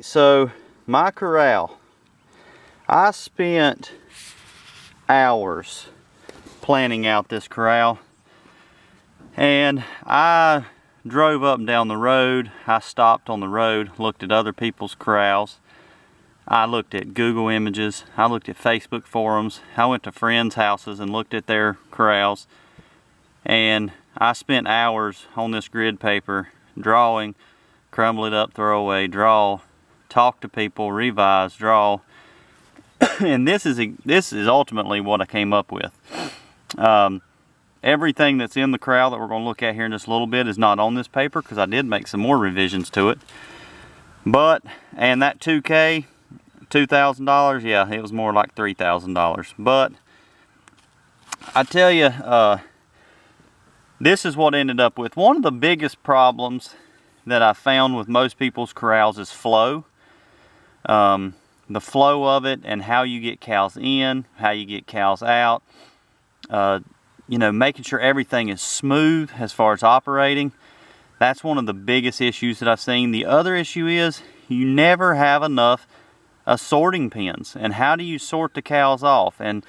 so my corral, I spent hours planning out this corral, and I drove up and down the road. I stopped on the road, looked at other people's corrals. I looked at Google images, I looked at Facebook forums, I went to friends' houses and looked at their corrals, and I spent hours on this grid paper drawing, crumble it up, throw away, draw, talk to people, revise, draw. And this is ultimately what I came up with. Everything that's in the corral that we're going to look at here in just a little bit is not on this paper, because I did make some more revisions to it. But, and that 2K, $2,000, yeah, it was more like $3,000. But I tell you, this is what I ended up with. One of the biggest problems that I found with most people's corrals is flow. The flow of it and how you get cows in, how you get cows out. You know, making sure everything is smooth as far as operating. That's one of the biggest issues that I've seen. The other issue is you never have enough sorting pens. And how do you sort the cows off? And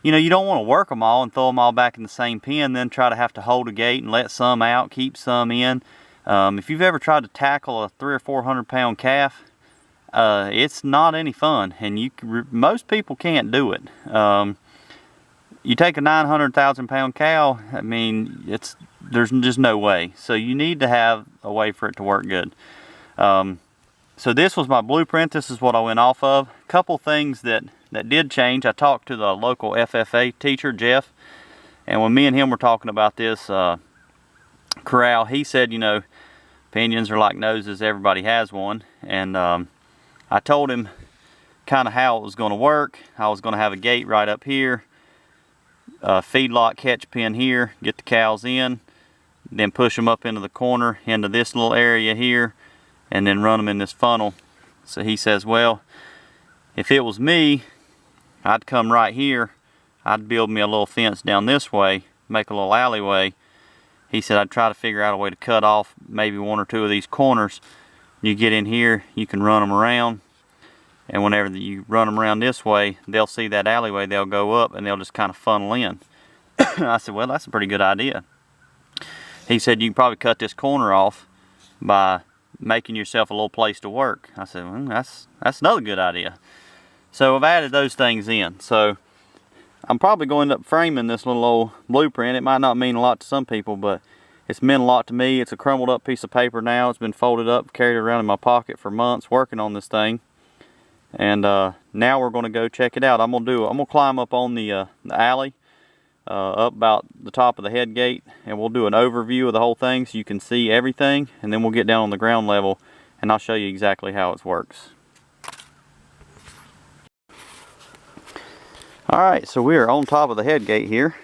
you know, you don't want to work them all and throw them all back in the same pen, then try to have to hold a gate and let some out, keep some in. If you've ever tried to tackle a 300 or 400 pound calf, it's not any fun, and most people can't do it. You take a 900,000 pound cow, I mean, there's just no way. So you need to have a way for it to work good. So this was my blueprint. This is what I went off of. A couple things that did change. I talked to the local FFA teacher, Jeff, and when me and him were talking about this corral, he said, you know, opinions are like noses, everybody has one. And I told him kind of how it was going to work. I was going to have a gate right up here, a feedlot catch pen here, get the cows in, then push them up into the corner, into this little area here, and then run them in this funnel. So he says, well, if it was me, I'd come right here, I'd build me a little fence down this way, make a little alleyway. He said I'd try to figure out a way to cut off maybe one or two of these corners. You get in here, you can run them around, and whenever you run them around this way, they'll see that alleyway, they'll go up and they'll just kind of funnel in. I said, well, that's a pretty good idea. He said, you can probably cut this corner off by making yourself a little place to work. I said, well, that's another good idea. So I've added those things in. So I'm probably going to end up framing this little old blueprint. It might not mean a lot to some people, but it's meant a lot to me. It's a crumbled up piece of paper now. It's been folded up, carried around in my pocket for months working on this thing. And now we're going to go check it out. I'm gonna climb up on the alley, up about the top of the head gate, and we'll do an overview of the whole thing so you can see everything, and then we'll get down on the ground level and I'll show you exactly how it works. Alright, so we are on top of the head gate here.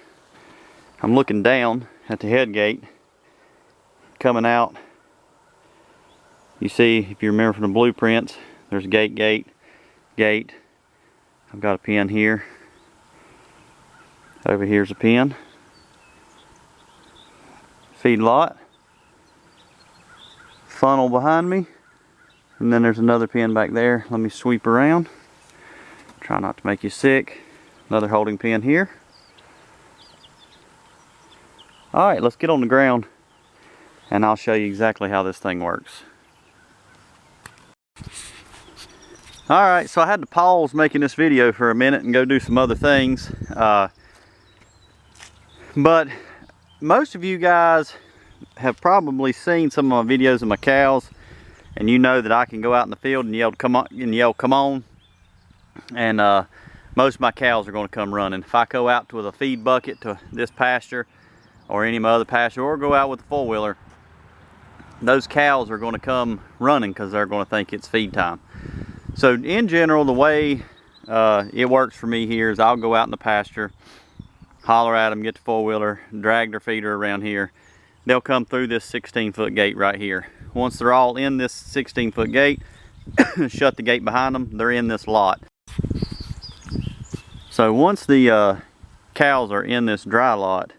I'm looking down at the head gate coming out. You see, if you remember from the blueprints, there's gate. I've got a pen here. Over here's a pen. Feedlot. Funnel behind me. And then there's another pen back there. Let me sweep around. Try not to make you sick. Another holding pen here. Alright, let's get on the ground and I'll show you exactly how this thing works. Alright, so I had to pause making this video for a minute and go do some other things. But most of you guys have probably seen some of my videos of my cows, and you know that I can go out in the field and yell come on, and most of my cows are going to come running. If I go out with a feed bucket to this pasture or any of my other pasture, or go out with a four-wheeler, those cows are going to come running because they're going to think it's feed time. So in general, the way it works for me here is I'll go out in the pasture, holler at them, get the four-wheeler, drag their feeder around here. They'll come through this 16-foot gate right here. Once they're all in this 16-foot gate, shut the gate behind them, they're in this lot. So once the cows are in this dry lot,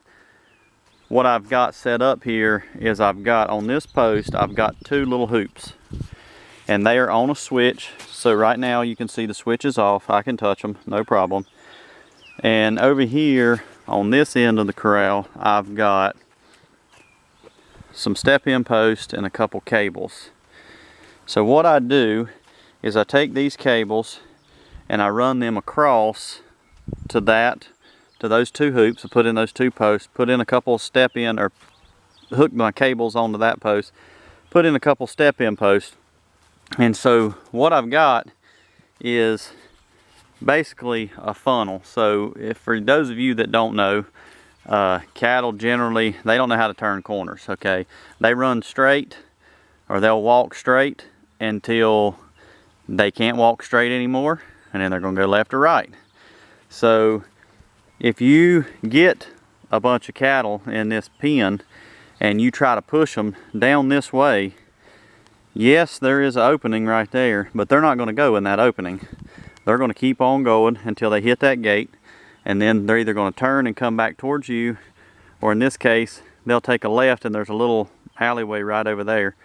what I've got set up here is I've got on this post, I've got two little hoops. and they are on a switch. So right now you can see the switch is off. I can touch them, no problem. And over here on this end of the corral, I've got some step-in posts and a couple cables. So what I do is I take these cables and I run them across to those two hoops. I put in those two posts, put in a couple step-in, or hook my cables onto that post, put in a couple step-in posts. And so what I've got is basically a funnel. So if for those of you that don't know, cattle generally, they don't know how to turn corners, okay? They run straight, or they'll walk straight until they can't walk straight anymore, and then they're gonna go left or right. So if you get a bunch of cattle in this pen and you try to push them down this way, yes, there is an opening right there, but they're not gonna go in that opening. They're gonna keep on going until they hit that gate, and then they're either gonna turn and come back towards you, or in this case, they'll take a left and there's a little alleyway right over there.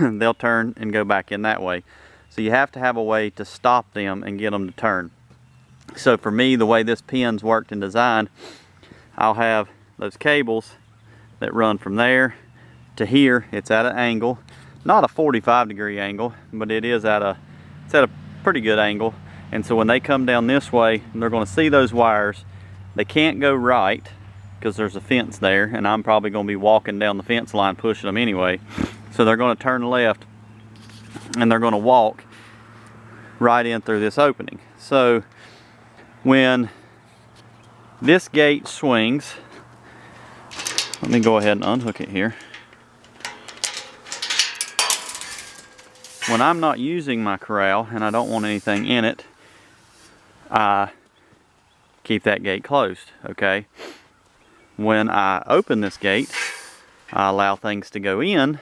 They'll turn and go back in that way. So you have to have a way to stop them and get them to turn. So for me, the way this pen's worked and designed, I'll have those cables that run from there to here. It's at an angle, not a 45-degree angle, but it's at a pretty good angle. And so when they come down this way, they're going to see those wires. They can't go right because there's a fence there, and I'm probably going to be walking down the fence line pushing them anyway. So they're going to turn left and they're going to walk right in through this opening. So when this gate swings, let me go ahead and unhook it here. When I'm not using my corral and I don't want anything in it, I keep that gate closed, okay? When I open this gate, I allow things to go in.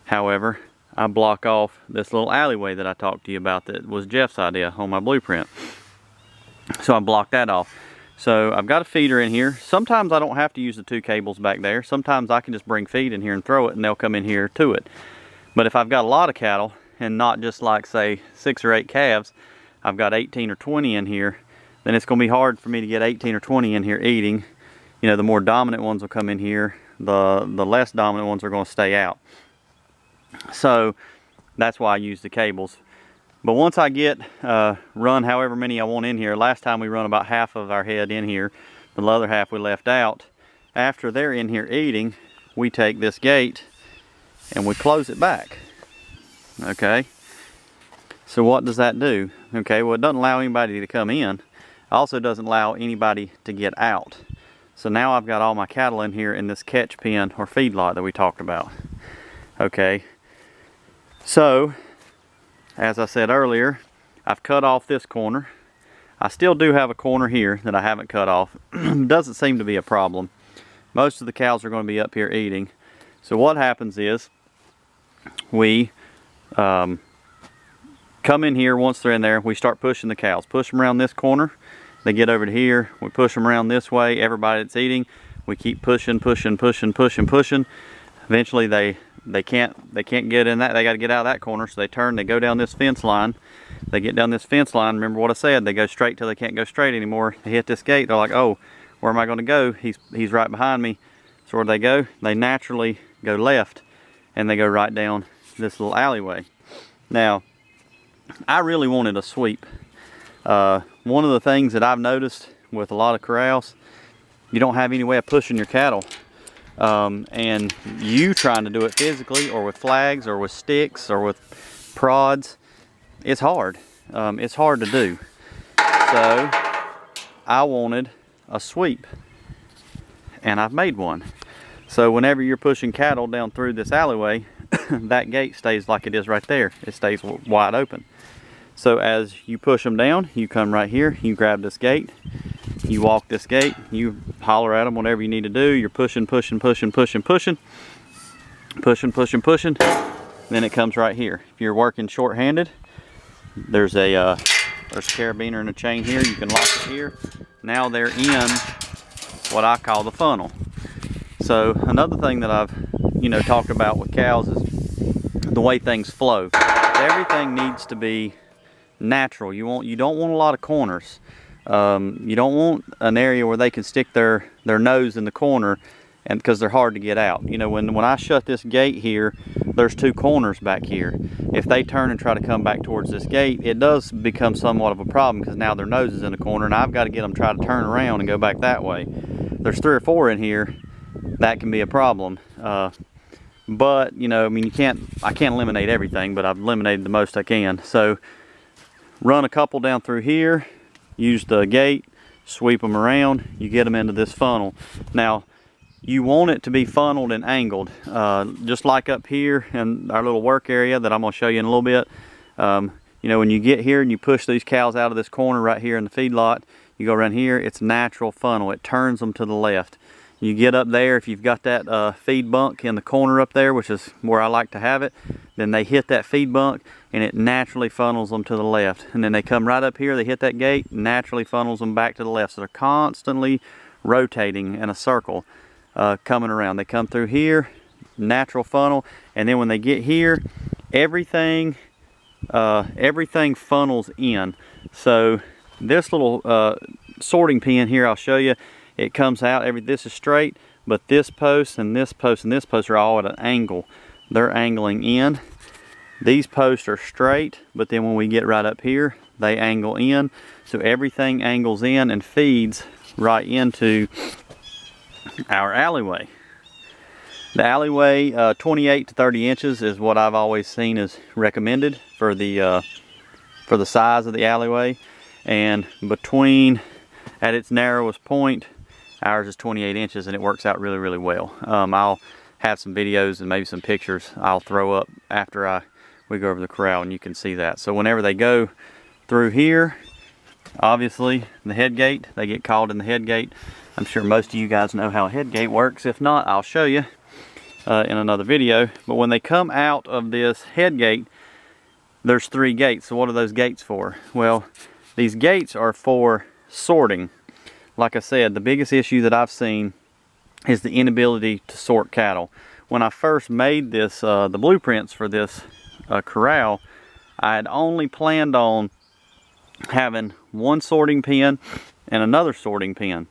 However, I block off this little alleyway that I talked to you about that was Jeff's idea on my blueprint. So I block that off. So I've got a feeder in here. Sometimes I don't have to use the two cables back there. Sometimes I can just bring feed in here and throw it and they'll come in here to it. But if I've got a lot of cattle and not just like say 6 or 8 calves, I've got 18 or 20 in here, then it's going to be hard for me to get 18 or 20 in here eating. You know, the more dominant ones will come in here, the less dominant ones are going to stay out. So that's why I use the cables. But once I get run however many I want in here, last time we run about half of our head in here, the other half we left out. After they're in here eating, we take this gate and we close it back. Okay, so what does that do? Okay, well, it doesn't allow anybody to come in. It also doesn't allow anybody to get out. So now I've got all my cattle in here in this catch pen or feedlot that we talked about. Okay, so as I said earlier, I've cut off this corner. I still do have a corner here that I haven't cut off. Doesn't seem to be a problem. Most of the cows are going to be up here eating. So what happens is we come in here. Once they're in there, we start pushing the cows. Push them around this corner. They get over to here. We push them around this way. Everybody that's eating, we keep pushing. Eventually they can't get in that. They got to get out of that corner. So they turn. They go down this fence line. They get down this fence line. Remember what I said? They go straight till they can't go straight anymore. They hit this gate. They're like, oh, where am I going to go? He's right behind me. So where they go? They naturally go left, and they go right down this little alleyway. Now, I really wanted a sweep. One of the things that I've noticed with a lot of corrals, you don't have any way of pushing your cattle. And you trying to do it physically or with flags or with sticks or with prods, it's hard. It's hard to do. So I wanted a sweep, and I've made one. So whenever you're pushing cattle down through this alleyway, that gate stays like it is right there. It stays wide open. So as you push them down, you come right here, you grab this gate, you walk this gate, you holler at them whatever you need to do. You're pushing. Then it comes right here. If you're working short-handed, there's a carabiner and a chain here. You can lock it here. Now they're in what I call the funnel. So another thing that I've talked about with cows is the way things flow. Everything needs to be natural. You don't want a lot of corners. You don't want an area where they can stick their nose in the corner, and because they're hard to get out. You know, when I shut this gate here, there's two corners back here. If they turn and try to come back towards this gate, it does become somewhat of a problem, because now their nose is in the corner and I've got to get them to try to turn around and go back that way. There's 3 or 4 in here, that can be a problem. But you know, I mean, I can't eliminate everything, but I've eliminated the most I can. So run a couple down through here, use the gate, sweep them around, you get them into this funnel. Now you want it to be funneled and angled, just like up here in our little work area that I'm going to show you in a little bit. You know, when you get here and you push these cows out of this corner right here in the feedlot, you go around here, it's natural funnel. It turns them to the left. You get up there, if you've got that feed bunk in the corner up there, which is where I like to have it, then they hit that feed bunk and it naturally funnels them to the left. And then they come right up here, they hit that gate, naturally funnels them back to the left. So they're constantly rotating in a circle, coming around. They come through here, natural funnel, and then when they get here, everything funnels in. So this little sorting pen here, I'll show you, it comes out, this is straight, but this post and this post and this post are all at an angle. They're angling in. These posts are straight, but then when we get right up here, they angle in. So everything angles in and feeds right into our alleyway. The alleyway, 28 to 30 inches is what I've always seen is recommended for the size of the alleyway. And between, at its narrowest point, ours is 28 inches, and it works out really, really well. I'll have some videos and maybe some pictures I'll throw up after we go over the corral, and you can see that. So whenever they go through here, obviously the head gate, they get called in the head gate. I'm sure most of you guys know how a head gate works. If not, I'll show you in another video. But when they come out of this head gate, there's 3 gates. So what are those gates for? Well, these gates are for sorting. Like I said, the biggest issue that I've seen is the inability to sort cattle. When I first made this, the blueprints for this corral, I had only planned on having one sorting pen and another sorting pen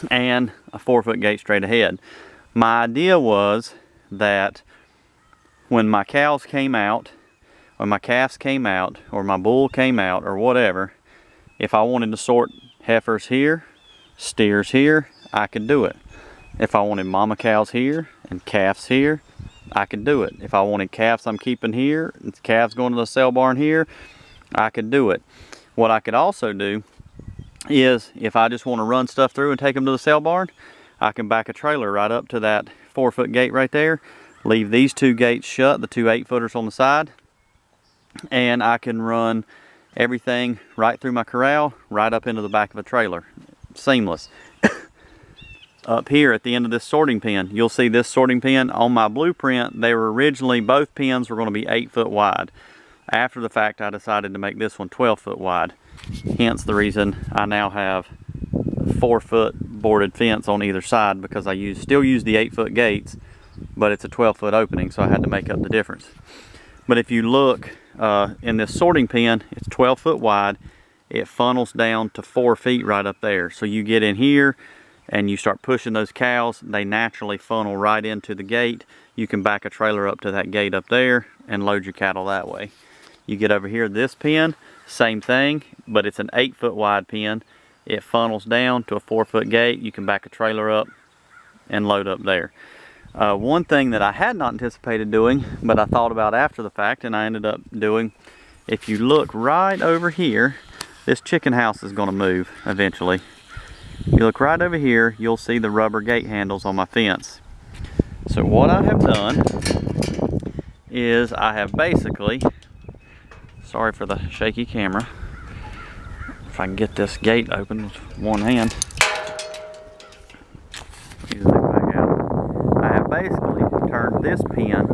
and a 4-foot gate straight ahead. My idea was that when my cows came out, or my calves came out, or my bull came out, or whatever, if I wanted to sort heifers here, steers here, I could do it. If I wanted mama cows here and calves here, I could do it. If I wanted calves I'm keeping here and calves going to the sale barn here, I could do it. What I could also do is, if I just want to run stuff through and take them to the sale barn, I can back a trailer right up to that 4-foot gate right there, leave these 2 gates shut, the 2 8-footers on the side, and I can run everything right through my corral, right up into the back of a trailer. Seamless. Up here at the end of this sorting pen, you'll see this sorting pen. On my blueprint, they were originally, both pens were going to be 8 foot wide. After the fact, I decided to make this one 12 foot wide. Hence the reason I now have 4-foot boarded fence on either side, because I still use the 8-foot gates, but it's a 12-foot opening, so I had to make up the difference. But if you look in this sorting pen, it's 12 foot wide. It funnels down to 4 feet right up there. So you get in here and you start pushing those cows, they naturally funnel right into the gate. You can back a trailer up to that gate up there and load your cattle that way. You get over here, this pen, same thing, but it's an 8-foot wide pen. It funnels down to a 4-foot gate. You can back a trailer up and load up there. One thing that I had not anticipated doing, but I thought about after the fact, and I ended up doing, if you look right over here, this chicken house is going to move eventually. You look right over here, you'll see the rubber gate handles on my fence. So what I have done is I have basically, sorry for the shaky camera, if I can get this gate open with one hand. I have basically turned this pen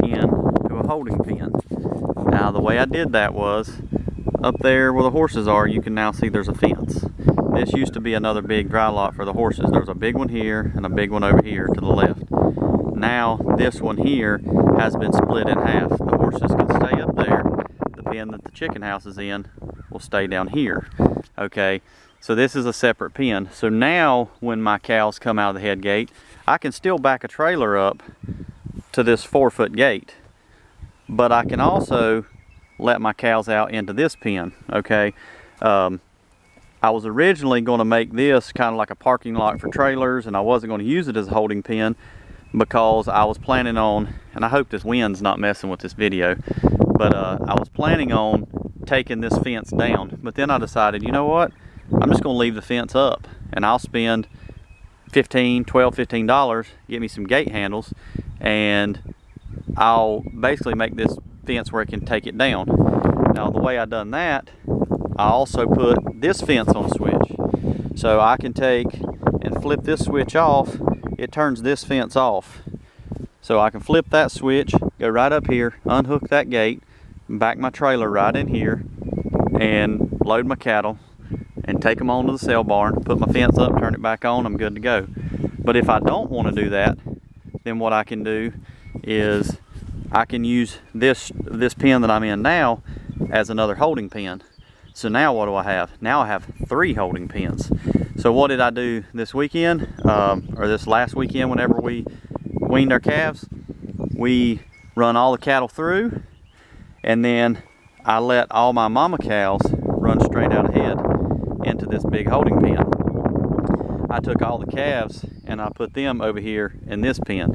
into a holding pen. Now the way I did that was, up there where the horses are, you can now see there's a fence. This used to be another big dry lot for the horses. There's a big one here and a big one over here to the left. now this one here has been split in half. The horses can stay up there. The pen that the chicken house is in will stay down here. Okay, so this is a separate pen. So now when my cows come out of the head gate, I can still back a trailer up to this 4-foot gate, but I can also let my cows out into this pen. Okay, I was originally going to make this kind of like a parking lot for trailers, and I wasn't going to use it as a holding pen because I was planning on, and I hope this wind's not messing with this video, but I was planning on taking this fence down. But then I decided, you know what, I'm just going to leave the fence up, and I'll spend $15, get me some gate handles, and I'll basically make this fence where it can take it down. Now the way I done that, I also put this fence on a switch. So I can take and flip this switch off, it turns this fence off. So I can flip that switch, go right up here, unhook that gate, back my trailer right in here, and load my cattle, and take them on to the sale barn, put my fence up, turn it back on, I'm good to go. But if I don't want to do that, then what I can do is I can use this pen that I'm in now as another holding pen. So now what do I have? Now I have 3 holding pens. So what did I do this weekend, or this last weekend whenever we weaned our calves? We run all the cattle through, and then I let all my mama cows run straight out ahead into this big holding pen. I took all the calves and I put them over here in this pen.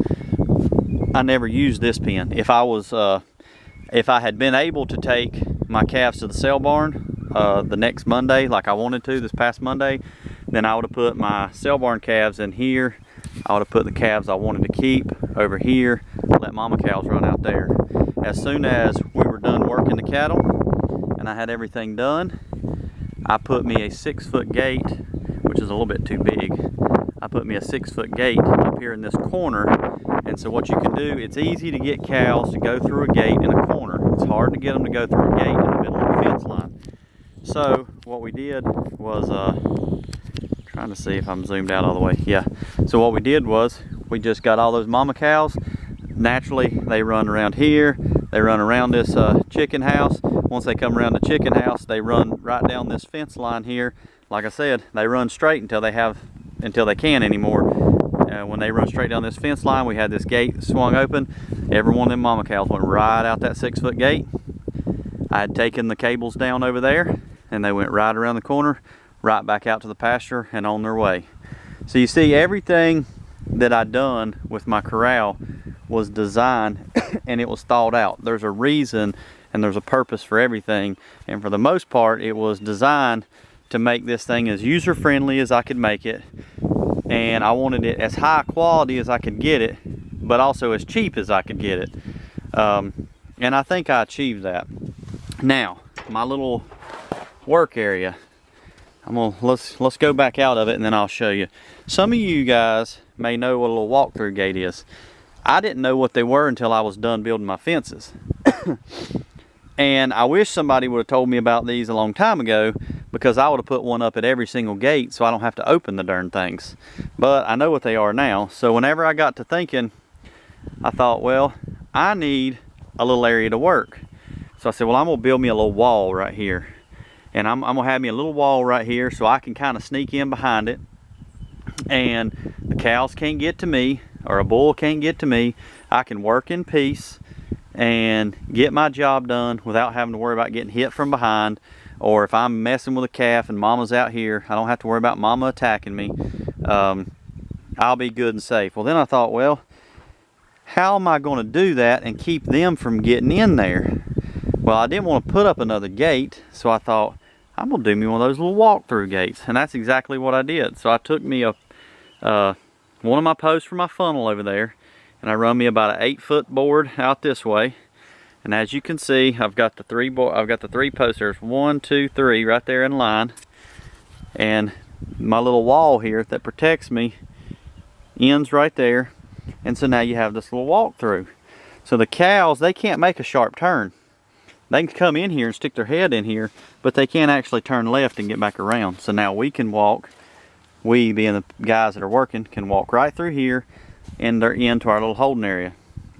I never used this pen. If I had been able to take my calves to the sale barn the next Monday, like I wanted to this past Monday, then I would have put my sale barn calves in here. I would have put the calves I wanted to keep over here, let mama cows run out there. As soon as we were done working the cattle and I had everything done, I put me a 6-foot gate, which is a little bit too big. I put me a 6-foot gate up here in this corner. And so what you can do, it's easy to get cows to go through a gate in a corner. It's hard to get them to go through a gate in the middle of the fence line. So what we did was, trying to see if I'm zoomed out all the way. Yeah. So what we did was we just got all those mama cows. Naturally, they run around here. They run around this chicken house. Once they come around the chicken house, they run right down this fence line here. Like I said, they run straight until they can't anymore. When they run straight down this fence line, we had this gate swung open. Every one of them mama cows went right out that 6-foot gate. I had taken the cables down over there, and they went right around the corner, right back out to the pasture and on their way. So you see, everything that I done with my corral was designed and it was thought out. There's a reason and there's a purpose for everything, and for the most part it was designed to make this thing as user-friendly as I could make it, and I wanted it as high quality as I could get it, but also as cheap as I could get it. And I think I achieved that. Now, my little work area, let's go back out of it and then I'll show you. Some of you guys may know what a little walk-through gate is. I didn't know what they were until I was done building my fences. And I wish somebody would have told me about these a long time ago, because I would have put one up at every single gate so I don't have to open the darn things. But I know what they are now. So whenever I got to thinking, I thought, well, I need a little area to work. So I said, well, I'm gonna build me a little wall right here. And I'm gonna have me a little wall right here so I can kind of sneak in behind it. And the cows can't get to me, or a bull can't get to me. I can work in peace and get my job done without having to worry about getting hit from behind. Or if I'm messing with a calf and mama's out here, I don't have to worry about mama attacking me. I'll be good and safe. Well, then I thought, well, how am I going to do that and keep them from getting in there? Well, I didn't want to put up another gate, so I thought, I'm going to do me one of those little walk-through gates. And that's exactly what I did. So I took me one of my posts for my funnel over there, and I run me about an 8-foot board out this way. And as you can see, I've got the three posts. There's 1, 2, 3 right there in line. And my little wall here that protects me ends right there. And so now you have this little walk through. So the cows, they can't make a sharp turn. They can come in here and stick their head in here, but they can't actually turn left and get back around. So now we can walk, we being the guys that are working, can walk right through here, and they're into our little holding area.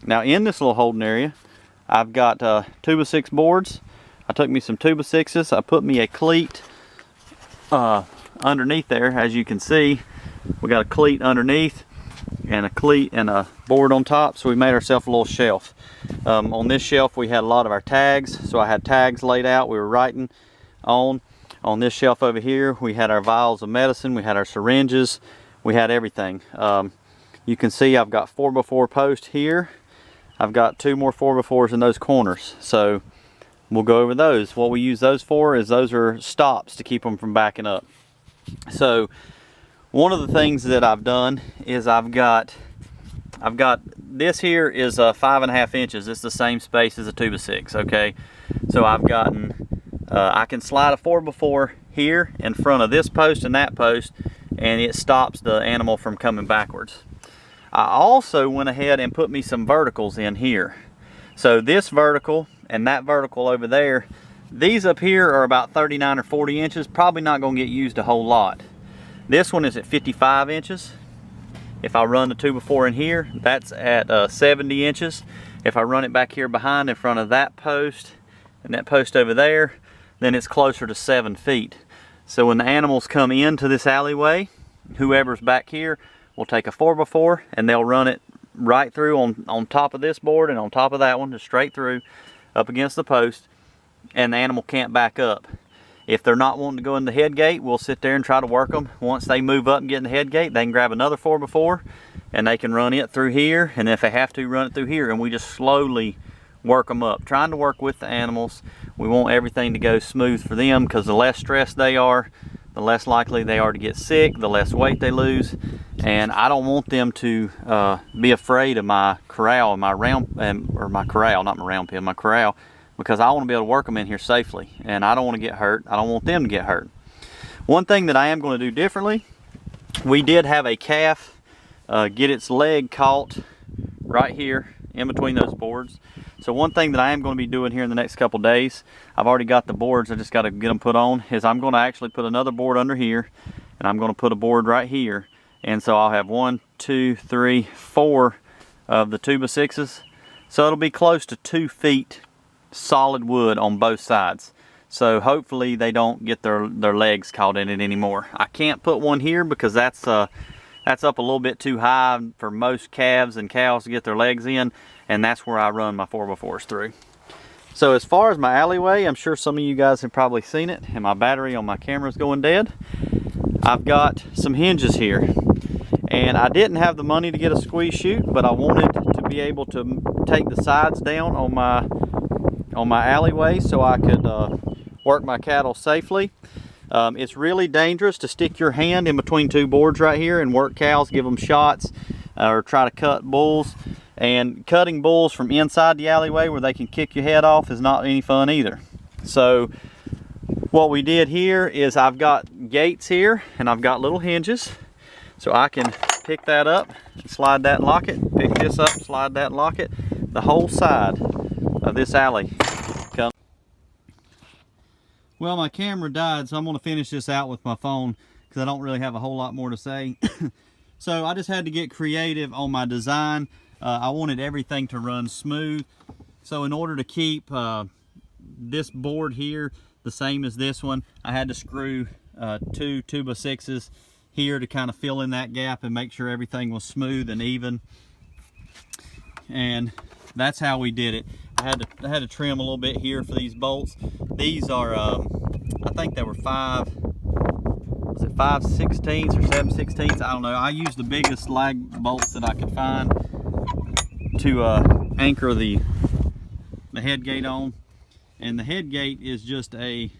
Now in this little holding area, I've got 2x6 boards. I took me some 2x6s. I put me a cleat underneath there. As you can see, we got a cleat underneath and a cleat and a board on top, so we made ourselves a little shelf. On this shelf we had a lot of our tags, so I had tags laid out we were writing on. On this shelf over here we had our vials of medicine, we had our syringes, we had everything. You can see I've got 4x4 posts here. I've got 2 more 4x4s in those corners, so we'll go over those. What we use those for is those are stops to keep them from backing up. So one of the things that I've done is I've got this here is 5.5 inches. It's the same space as a 2x6. Okay, so I've gotten I can slide a 4x4 here in front of this post and that post, and it stops the animal from coming backwards. I also went ahead and put me some verticals in here. So this vertical and that vertical over there, these up here are about 39 or 40 inches, probably not going to get used a whole lot. This one is at 55 inches. If I run the 2x4 in here, that's at 70 inches. If I run it back here behind in front of that post and that post over there, then it's closer to 7 feet. So when the animals come into this alleyway, whoever's back here will take a 4x4 and they'll run it right through on top of this board and on top of that one, just straight through up against the post, and the animal can't back up. If they're not wanting to go in the head gate, we'll sit there and try to work them. Once they move up and get in the head gate, they can grab another 4x4 and they can run it through here, and if they have to, run it through here, and we just slowly work them up, trying to work with the animals. We want everything to go smooth for them, because the less stressed they are, the less likely they are to get sick, the less weight they lose, and I don't want them to be afraid of my corral, my corral, not my round pen, my corral, because I want to be able to work them in here safely, and I don't want to get hurt. I don't want them to get hurt. One thing that I am going to do differently, we did have a calf get its leg caught right here in between those boards. So one thing that I am going to be doing here in the next couple days, I've already got the boards, I just got to get them put on, is I'm going to actually put another board under here, and I'm going to put a board right here. And so I'll have 1, 2, 3, 4 of the 2x6s. So it'll be close to 2 feet solid wood on both sides. So hopefully they don't get their legs caught in it anymore. I can't put one here because that's up a little bit too high for most calves and cows to get their legs in, and that's where I run my 4x4s through. So as far as my alleyway, I'm sure some of you guys have probably seen it, and my battery on my camera is going dead. I've got some hinges here, and I didn't have the money to get a squeeze chute, but I wanted to be able to take the sides down on my alleyway so I could work my cattle safely. It's really dangerous to stick your hand in between 2 boards right here and work cows, give them shots, or try to cut bulls. And cutting bulls from inside the alleyway where they can kick your head off is not any fun either. So what we did here is I've got gates here, and I've got little hinges. So I can pick that up, slide that and lock it, pick this up, slide that and lock it. The whole side of this alley comes. Well, my camera died, so I'm going to finish this out with my phone because I don't really have a whole lot more to say. So I just had to get creative on my design. I wanted everything to run smooth. So in order to keep this board here the same as this one, I had to screw 2 2x6s here to kind of fill in that gap and make sure everything was smooth and even. And that's how we did it. I had to trim a little bit here for these bolts. These are, I think they were 5/16 or 7/16. I don't know. I used the biggest lag bolts that I could find to anchor the head gate on. And the head gate is just a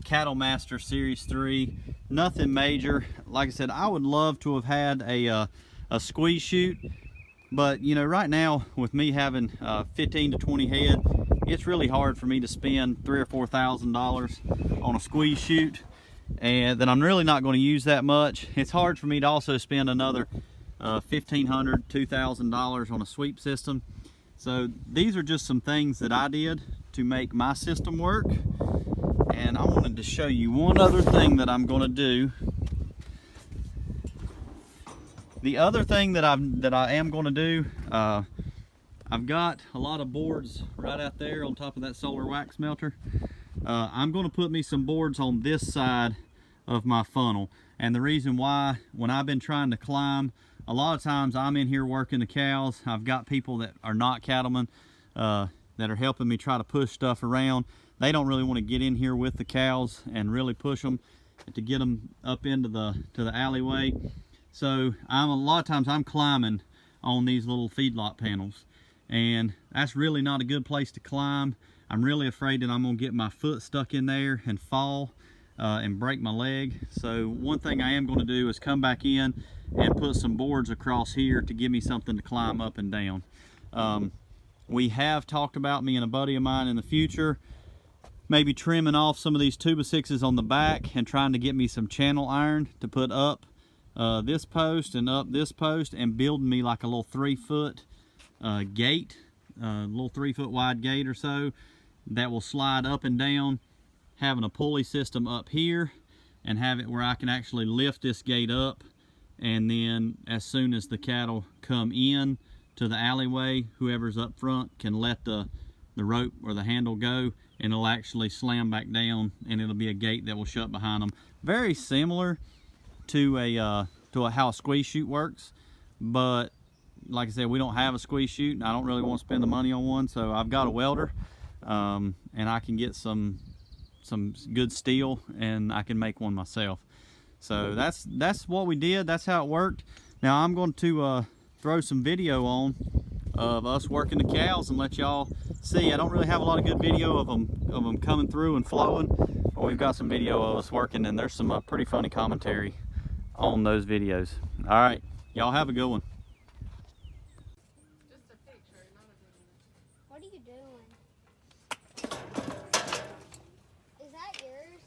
Cattle Master Series 3. Nothing major. Like I said, I would love to have had a squeeze chute. But you know, right now with me having 15 to 20 head, it's really hard for me to spend $3,000 or $4,000 on a squeeze chute, and then I'm really not going to use that much. It's hard for me to also spend another $1,500, $2,000 on a sweep system. So these are just some things that I did to make my system work. And I wanted to show you one other thing that I'm going to do. The other thing that I am going to do, I've got a lot of boards right out there on top of that solar wax melter. I'm going to put me some boards on this side of my funnel, and the reason why, when I've been trying to climb, a lot of times I'm in here working the cows. I've got people that are not cattlemen that are helping me try to push stuff around. They don't really want to get in here with the cows and really push them to get them up into the alleyway. So a lot of times I'm climbing on these little feedlot panels, and that's really not a good place to climb. I'm really afraid that I'm gonna get my foot stuck in there and fall and break my leg. So one thing I am gonna do is come back in and put some boards across here to give me something to climb up and down. We have talked about, me and a buddy of mine, in the future maybe trimming off some of these 2x6s on the back and trying to get me some channel iron to put up this post and up this post, and building me like a little 3-foot gate, a little 3-foot wide gate or so that will slide up and down, having a pulley system up here, and have it where I can actually lift this gate up, and then as soon as the cattle come in to the alleyway, whoever's up front can let the rope or the handle go, and it'll actually slam back down, and it'll be a gate that will shut behind them. Very similar to how a squeeze chute works, but like I said, we don't have a squeeze chute, and I don't really want to spend the money on one, so I've got a welder, and I can get some good steel, and I can make one myself. So that's what we did. That's how it worked. Now I'm going to throw some video on of us working the cows and let y'all see. I don't really have a lot of good video of them coming through and flowing, but we've got some video of us working, and there's some pretty funny commentary on those videos. All right, y'all have a good one. Just a picture, not a video. What are you doing? Is that yours?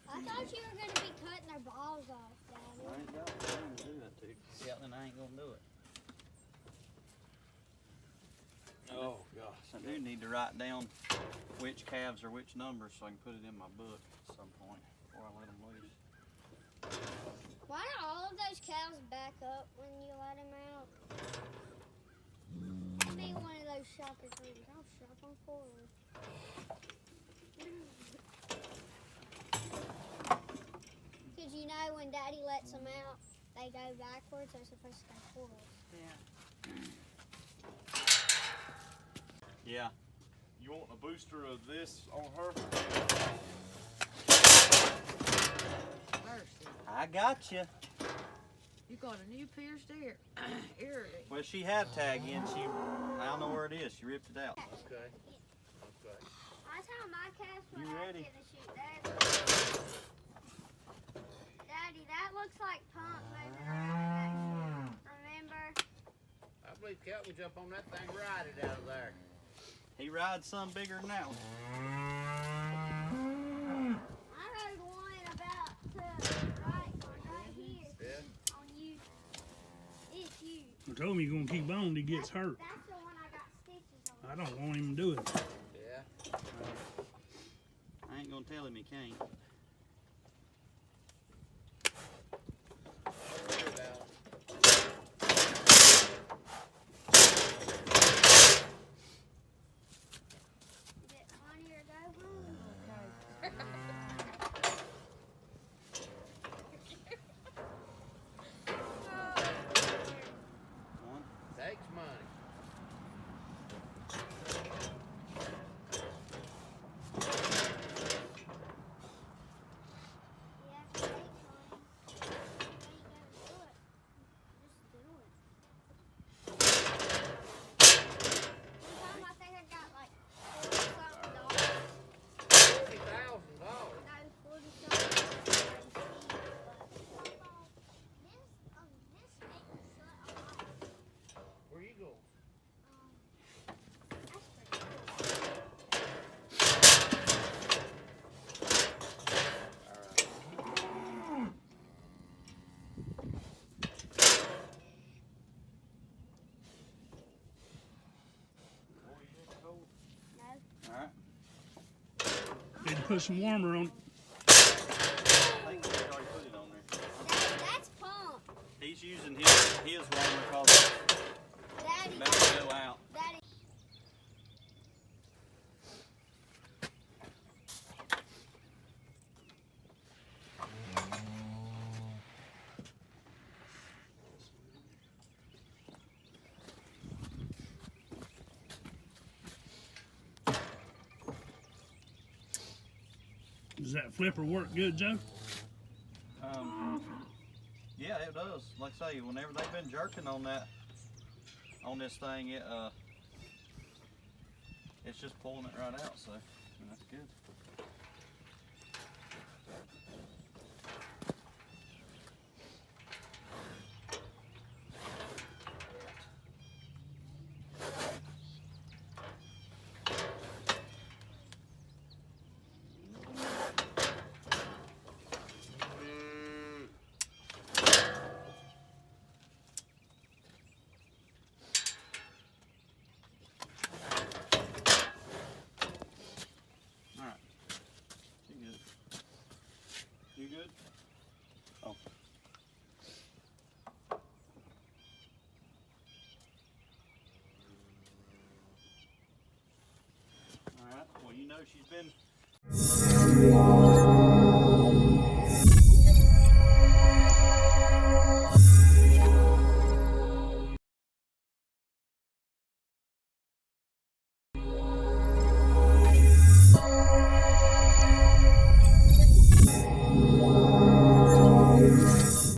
I thought you were going to be cutting their balls off, Daddy. I ain't got time to do that, dude. Yeah, then I ain't gonna do it. Oh gosh, I do need to write down which calves are which numbers so I can put it in my book at some point before I let them loose. Why don't all of those cows back up when you let them out? I'll be one of those shocker things. I'll shock them forward. Because you know when Daddy lets them out, they go backwards. They're supposed to go forward. Yeah. You want a booster of this on her? Mercy. I got you. You got a new pierced ear. Well, she had tag in. I don't know where it is. She ripped it out. Okay. Okay. That's how my calves You were ready? to shoot that. Daddy, that looks like Pump moving around. Remember? I believe Cat would jump on that thing, ride it out of there. He rides some bigger than that one. I heard one about to right here Yeah. on you. It's you. I told him he's gonna keep on till he gets hurt. That's the one I got stitches on. I don't want him to do it. Yeah. I ain't gonna tell him he can't. Worry about it. Is it funny or go home? One. Takes money. Yeah, it takes one. You ain't gonna do it. Just do it. One time I think I got like $40-something. $40,000. No, 40-something. Where you going? That's pretty cool. All right. Need to put some warmer on. I think He is wrong because Daddy, better go out. Daddy. Does that flipper work good, Joe? Yeah, it does. Like I say, whenever they've been jerking on this thing, it's just pulling it right out. So that's good. You good? Oh. Alright, well you know she's been